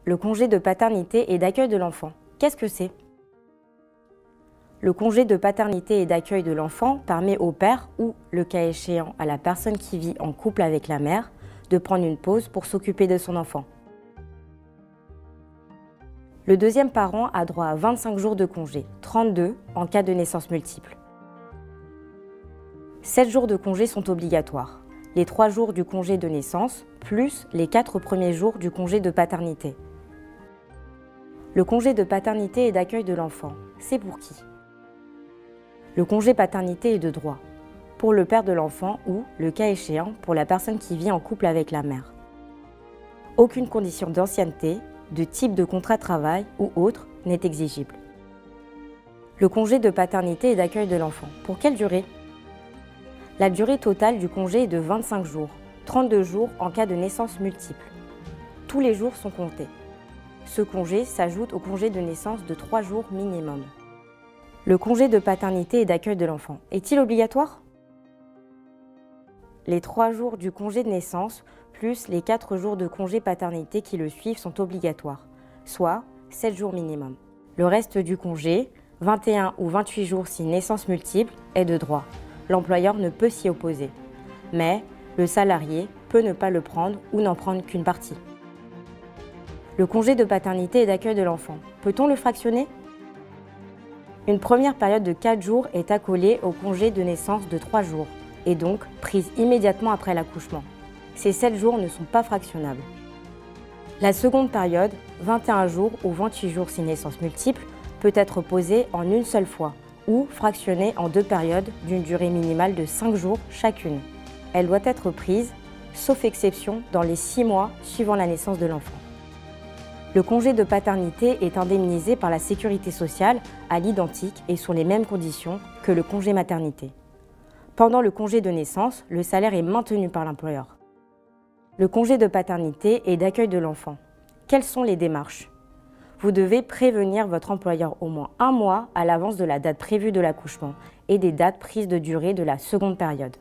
Le congé de paternité et d'accueil de l'enfant. Qu'est-ce que c'est? Le congé de paternité et d'accueil de l'enfant permet au père ou, le cas échéant, à la personne qui vit en couple avec la mère, de prendre une pause pour s'occuper de son enfant. Le deuxième parent a droit à 25 jours de congé, 32 en cas de naissance multiple. 7 jours de congé sont obligatoires, les 3 jours du congé de naissance, plus les 4 premiers jours du congé de paternité. Le congé de paternité et d'accueil de l'enfant, c'est pour qui? Le congé paternité est de droit, pour le père de l'enfant ou, le cas échéant, pour la personne qui vit en couple avec la mère. Aucune condition d'ancienneté, de type de contrat de travail ou autre n'est exigible. Le congé de paternité et d'accueil de l'enfant, pour quelle durée? La durée totale du congé est de 25 jours, 32 jours en cas de naissance multiple. Tous les jours sont comptés. Ce congé s'ajoute au congé de naissance de 3 jours minimum. Le congé de paternité et d'accueil de l'enfant est-il obligatoire? Les 3 jours du congé de naissance plus les 4 jours de congé paternité qui le suivent sont obligatoires, soit 7 jours minimum. Le reste du congé, 21 ou 28 jours si naissance multiple, est de droit. L'employeur ne peut s'y opposer. Mais le salarié peut ne pas le prendre ou n'en prendre qu'une partie. Le congé de paternité et d'accueil de l'enfant, peut-on le fractionner? Une première période de 4 jours est accolée au congé de naissance de 3 jours et donc prise immédiatement après l'accouchement. Ces 7 jours ne sont pas fractionnables. La seconde période, 21 jours ou 28 jours si naissance multiple, peut être posée en une seule fois ou fractionnée en 2 périodes d'une durée minimale de 5 jours chacune. Elle doit être prise, sauf exception, dans les 6 mois suivant la naissance de l'enfant. Le congé de paternité est indemnisé par la sécurité sociale à l'identique et sous les mêmes conditions que le congé maternité. Pendant le congé de naissance, le salaire est maintenu par l'employeur. Le congé de paternité et d'accueil de l'enfant. Quelles sont les démarches? Vous devez prévenir votre employeur au moins 1 mois à l'avance de la date prévue de l'accouchement et des dates prises de durée de la seconde période.